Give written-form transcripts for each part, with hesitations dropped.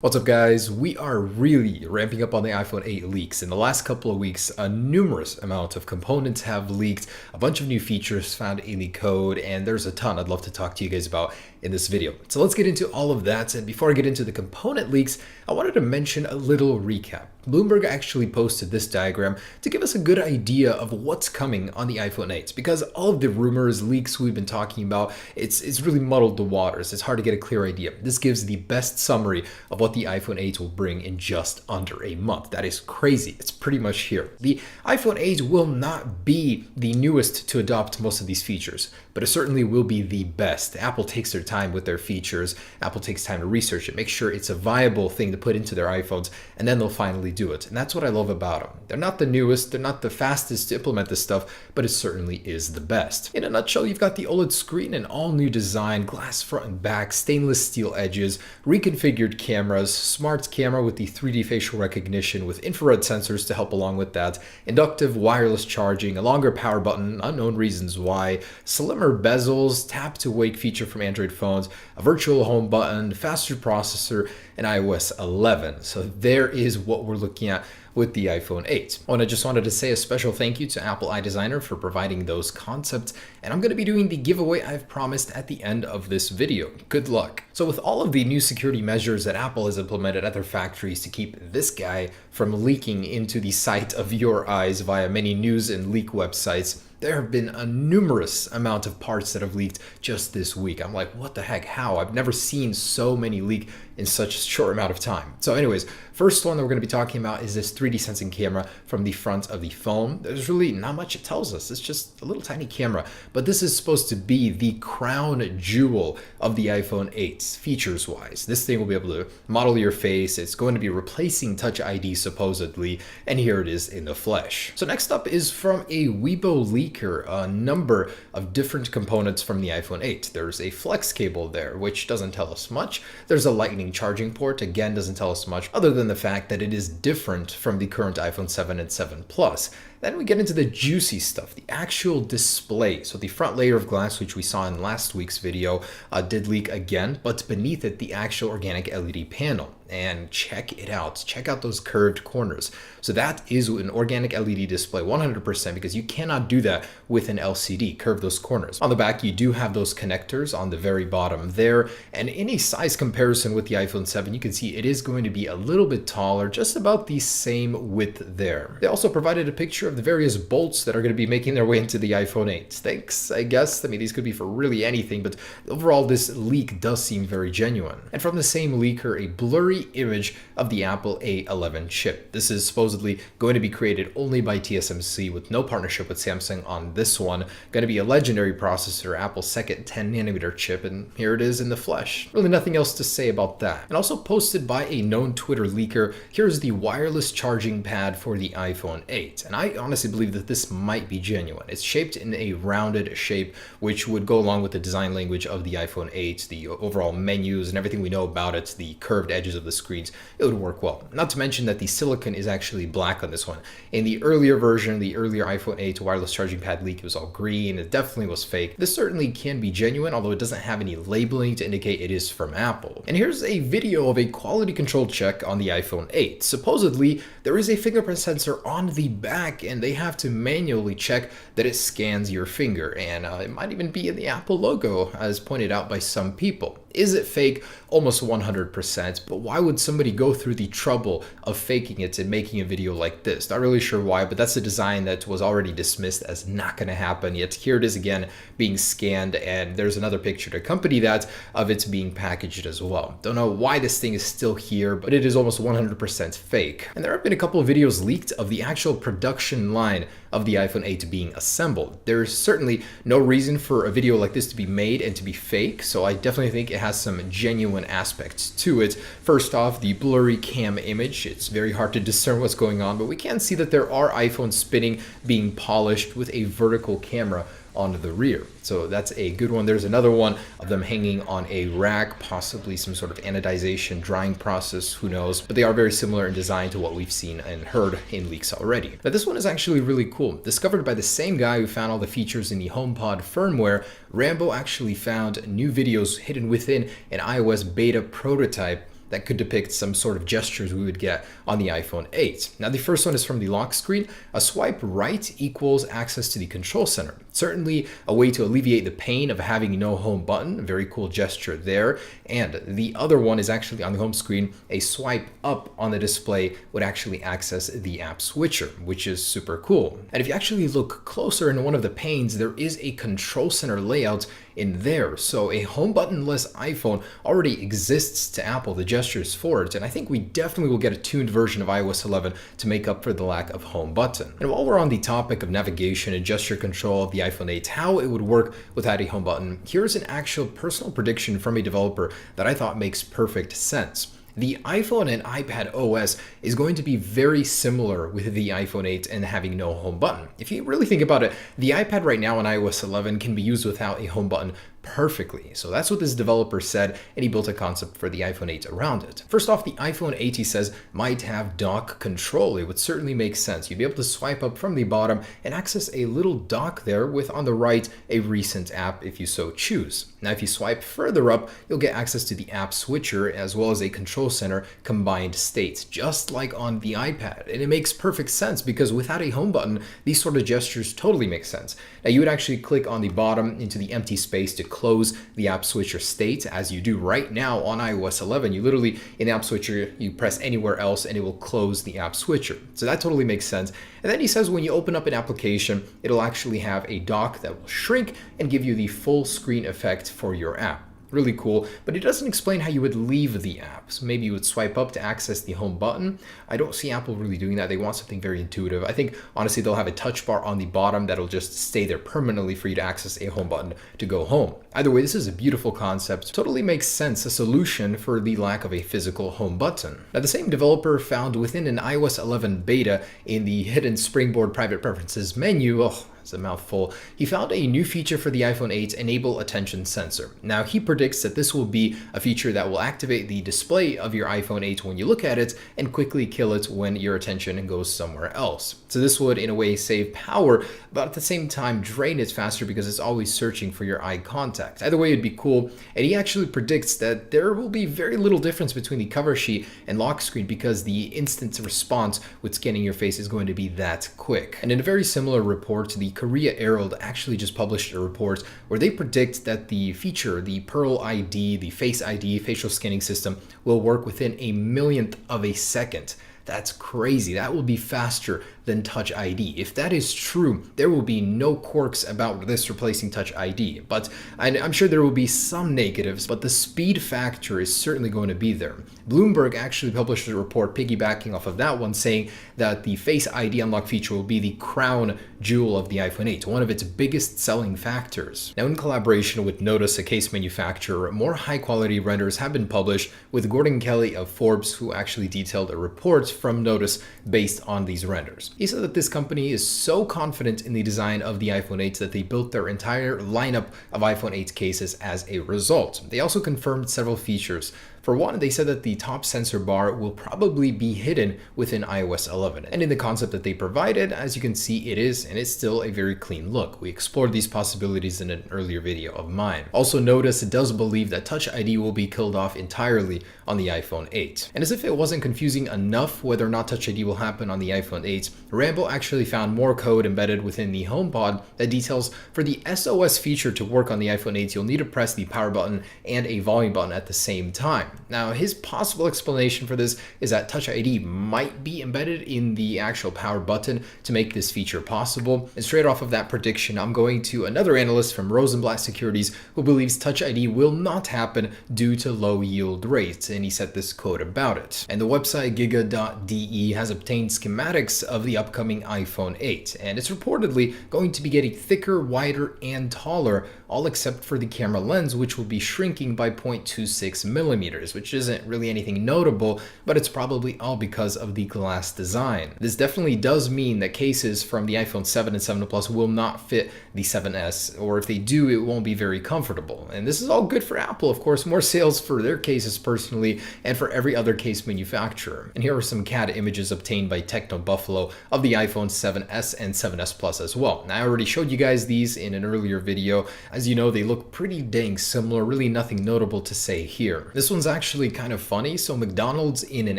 What's up guys? We are really ramping up on the iPhone 8 leaks. In the last couple of weeks, a numerous amount of components have leaked, a bunch of new features found in the code, and there's a ton I'd love to talk to you guys about in this video. So let's get into all of that, and before I get into the component leaks, I wanted to mention a little recap. Bloomberg actually posted this diagram to give us a good idea of what's coming on the iPhone 8, because all of the rumors, leaks we've been talking about, it's really muddled the waters. It's hard to get a clear idea. This gives the best summary of what the iPhone 8 will bring in just under a month. That is crazy. It's pretty much here. The iPhone 8 will not be the newest to adopt most of these features, but it certainly will be the best. Apple takes their time with their features. Apple takes time to research it, make sure it's a viable thing to put into their iPhones, and then they'll finally do it. And that's what I love about them. They're not the newest, they're not the fastest to implement this stuff, but it certainly is the best. In a nutshell, you've got the OLED screen, an all new design, glass front and back, stainless steel edges, reconfigured cameras, smart camera with the 3D facial recognition with infrared sensors to help along with that, inductive wireless charging, a longer power button, unknown reasons why, slimmer bezels, tap to wake feature from Android phones, a virtual home button, faster processor, and iOS 11. So there is what we're looking at with the iPhone 8. Oh, and I just wanted to say a special thank you to Apple iDesigner for providing those concepts, and I'm going to be doing the giveaway I've promised at the end of this video. Good luck. So with all of the new security measures that Apple has implemented at their factories to keep this guy from leaking into the sight of your eyes via many news and leak websites, there have been a numerous amount of parts that have leaked just this week. I'm like, what the heck, how? I've never seen so many leak in such a short amount of time. So anyways, first one that we're going to be talking about is this 3D sensing camera from the front of the phone. There's really not much it tells us. It's just a little tiny camera, but this is supposed to be the crown jewel of the iPhone 8 features wise. This thing will be able to model your face. It's going to be replacing Touch ID supposedly, and here it is in the flesh. So next up is from a Weibo leaker, a number of different components from the iPhone 8. There's a flex cable there, which doesn't tell us much. There's a lightning charging port, again doesn't tell us much other than the fact that it is different from the current iPhone 7 and 7 Plus. Then we get into the juicy stuff, the actual display. So the front layer of glass, which we saw in last week's video, did leak again, but beneath it, the actual organic LED panel. And check it out. Check out those curved corners. So that is an organic LED display, 100%, because you cannot do that with an LCD, curve those corners. On the back, you do have those connectors on the very bottom there. And in a size comparison with the iPhone 7, you can see it is going to be a little bit taller, just about the same width there. They also provided a picture of the various bolts that are going to be making their way into the iPhone 8. Thanks, I guess. I mean, these could be for really anything, but overall, this leak does seem very genuine. And from the same leaker, a blurry image of the Apple A11 chip. This is supposedly going to be created only by TSMC with no partnership with Samsung on this one. Going to be a legendary processor, Apple's second 10nm chip, and here it is in the flesh. Really nothing else to say about that. And also posted by a known Twitter leaker, here's the wireless charging pad for the iPhone 8. And I honestly believe that this might be genuine. It's shaped in a rounded shape, which would go along with the design language of the iPhone 8, the overall menus and everything we know about it, the curved edges of the screens. It would work well. Not to mention that the silicon is actually black on this one. In the earlier version, the earlier iPhone 8 wireless charging pad leak, it was all green. It definitely was fake. This certainly can be genuine, although it doesn't have any labeling to indicate it is from Apple. And here's a video of a quality control check on the iPhone 8. Supposedly, there is a fingerprint sensor on the back, and they have to manually check that it scans your finger, and it might even be in the Apple logo, as pointed out by some people. Is it fake? Almost 100%, but why would somebody go through the trouble of faking it and making a video like this? Not really sure why, but that's a design that was already dismissed as not going to happen, yet here it is again being scanned, and there's another picture to accompany that of it being packaged as well. Don't know why this thing is still here, but it is almost 100% fake. And there have been a couple of videos leaked of the actual production line of the iPhone 8 being assembled. There's certainly no reason for a video like this to be made and to be fake, so I definitely think it has some genuine aspects to it. First off, the blurry cam image. It's very hard to discern what's going on, but we can see that there are iPhones spinning, being polished with a vertical camera onto the rear. So that's a good one. There's another one of them hanging on a rack, possibly some sort of anodization drying process, who knows, but they are very similar in design to what we've seen and heard in leaks already. But this one is actually really cool. Discovered by the same guy who found all the features in the HomePod firmware, Rambo actually found new videos hidden within an iOS beta prototype that could depict some sort of gestures we would get on the iPhone 8. Now, the first one is from the lock screen. A swipe right equals access to the control center. Certainly a way to alleviate the pain of having no home button. A very cool gesture there. And the other one is actually on the home screen. A swipe up on the display would actually access the app switcher, which is super cool. And if you actually look closer in one of the panes, there is a control center layout in there. So a home buttonless iPhone already exists to Apple, the gestures for it. And I think we definitely will get a tuned version of iOS 11 to make up for the lack of home button. And while we're on the topic of navigation and gesture control of the iPhone 8, how it would work without a home button, here's an actual personal prediction from a developer that I thought makes perfect sense. The iPhone and iPad OS is going to be very similar with the iPhone 8 and having no home button. If you really think about it, the iPad right now on iOS 11 can be used without a home button perfectly. So that's what this developer said, and he built a concept for the iPhone 8 around it. First off, the iPhone 8, he says, might have dock control. It would certainly make sense. You'd be able to swipe up from the bottom and access a little dock there with on the right a recent app if you so choose. Now, if you swipe further up, you'll get access to the app switcher as well as a control center combined state, just like on the iPad. And it makes perfect sense because without a home button, these sort of gestures totally make sense. Now, you would actually click on the bottom into the empty space to close the app switcher state as you do right now on iOS 11. You literally, in app switcher, you press anywhere else and it will close the app switcher. So that totally makes sense. And then he says when you open up an application, it'll actually have a dock that will shrink and give you the full screen effect for your app. Really cool, but it doesn't explain how you would leave the app. So maybe you would swipe up to access the home button. I don't see Apple really doing that. They want something very intuitive. I think, honestly, they'll have a touch bar on the bottom that'll just stay there permanently for you to access a home button to go home. Either way, this is a beautiful concept. Totally makes sense, a solution for the lack of a physical home button. Now, the same developer found within an iOS 11 beta in the hidden Springboard private preferences menu, it's a mouthful, he found a new feature for the iPhone 8, Enable Attention Sensor. Now, he predicts that this will be a feature that will activate the display of your iPhone 8 when you look at it and quickly kill it when your attention goes somewhere else. So this would, in a way, save power, but at the same time drain it faster because it's always searching for your eye contact. Either way, it'd be cool. And he actually predicts that there will be very little difference between the cover sheet and lock screen because the instant response with scanning your face is going to be that quick. And in a very similar report, the Korea Herald actually just published a report where they predict that the feature, the Pearl ID, the Face ID, facial scanning system, will work within a millionth of a second. That's crazy. That will be faster than Touch ID. If that is true, there will be no quirks about this replacing Touch ID. But I'm sure there will be some negatives, but the speed factor is certainly going to be there. Bloomberg actually published a report piggybacking off of that one saying that the Face ID unlock feature will be the crown jewel of the iPhone 8, one of its biggest selling factors. Now, in collaboration with Notice, a case manufacturer, more high-quality renders have been published with Gordon Kelly of Forbes, who actually detailed a report from Notice based on these renders. He said that this company is so confident in the design of the iPhone 8 that they built their entire lineup of iPhone 8 cases as a result. They also confirmed several features. For one, they said that the top sensor bar will probably be hidden within iOS 11. And in the concept that they provided, as you can see, it is, and it's still a very clean look. We explored these possibilities in an earlier video of mine. Also, Notice does believe that Touch ID will be killed off entirely on the iPhone 8. And as if it wasn't confusing enough whether or not Touch ID will happen on the iPhone 8, Rambo actually found more code embedded within the HomePod that details for the SOS feature to work on the iPhone 8, you'll need to press the power button and a volume button at the same time. Now, his possible explanation for this is that Touch ID might be embedded in the actual power button to make this feature possible. And straight off of that prediction, I'm going to another analyst from Rosenblatt Securities who believes Touch ID will not happen due to low yield rates, and he said this quote about it. And the website giga.de has obtained schematics of the upcoming iPhone 8, and it's reportedly going to be getting thicker, wider, and taller, all except for the camera lens, which will be shrinking by 0.26 millimeters, which isn't really anything notable, but it's probably all because of the glass design. This definitely does mean that cases from the iPhone 7 and 7 Plus will not fit the 7S, or if they do, it won't be very comfortable. And this is all good for Apple, of course, more sales for their cases personally, and for every other case manufacturer. And here are some CAD images obtained by Techno Buffalo of the iPhone 7S and 7S Plus as well. Now, I already showed you guys these in an earlier video. As you know, they look pretty dang similar, really nothing notable to say here. This one's actually kind of funny. So McDonald's, in an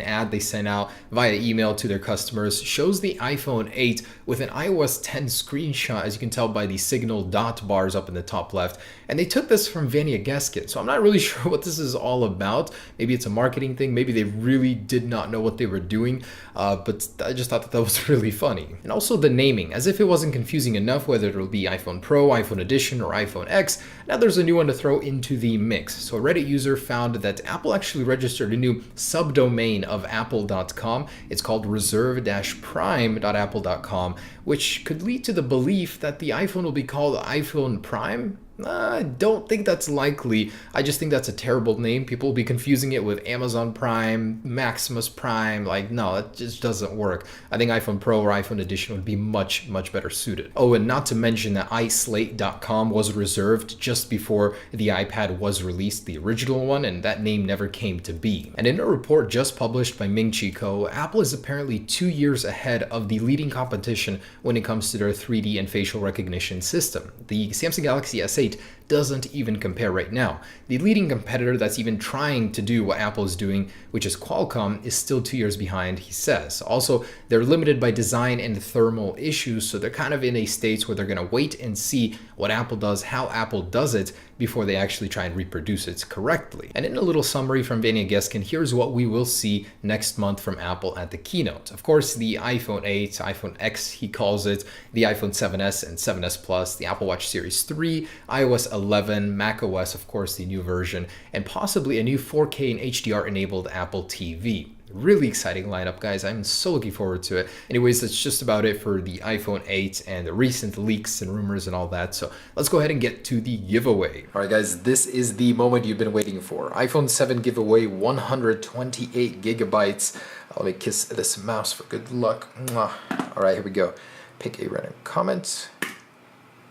ad they sent out via email to their customers, shows the iPhone 8 with an iOS 10 screenshot, as you can tell by the signal dot bars up in the top left. And they took this from Vanilla Gasket. So I'm not really sure what this is all about. Maybe it's a marketing thing. Maybe they really did not know what they were doing. But I just thought that was really funny. And also the naming, as if it wasn't confusing enough whether it'll be iPhone Pro, iPhone Edition, or iPhone X. Now there's a new one to throw into the mix. So a Reddit user found that Apple actually registered a new subdomain of apple.com. It's called reserve-prime.apple.com, which could lead to the belief that the iPhone will be called iPhone Prime. I don't think that's likely. I just think that's a terrible name. People will be confusing it with Amazon Prime, Maximus Prime. Like, no, it just doesn't work. I think iPhone Pro or iPhone Edition would be much, much better suited. Oh, and not to mention that iSlate.com was reserved just before the iPad was released, the original one, and that name never came to be. And in a report just published by Ming Chi Kuo, Apple is apparently 2 years ahead of the leading competition when it comes to their 3D and facial recognition system. The Samsung Galaxy S8 doesn't even compare right now. The leading competitor that's even trying to do what Apple is doing, which is Qualcomm, is still 2 years behind, he says. Also, they're limited by design and thermal issues, so they're kind of in a state where they're going to wait and see what Apple does, how Apple does it, before they actually try and reproduce it correctly. And in a little summary from Vanilla Gaskin, here's what we will see next month from Apple at the keynote. Of course, the iPhone 8, iPhone X, he calls it, the iPhone 7s and 7s Plus, the Apple Watch Series 3, iOS 11, macOS, of course, the new version, and possibly a new 4K and HDR-enabled Apple TV. Really exciting lineup, guys. I'm so looking forward to it. Anyways, that's just about it for the iPhone 8 and the recent leaks and rumors and all that. So let's go ahead and get to the giveaway. All right, guys, this is the moment you've been waiting for. iPhone 7 giveaway, 128 gigabytes. Let me kiss this mouse for good luck. Mwah. All right, here we go. Pick a random comment.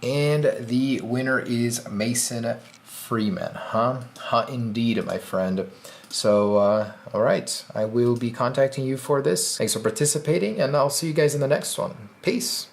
And the winner is Mason Freeman, huh? Indeed, my friend. So, all right, I will be contacting you for this. Thanks for participating, and I'll see you guys in the next one. Peace.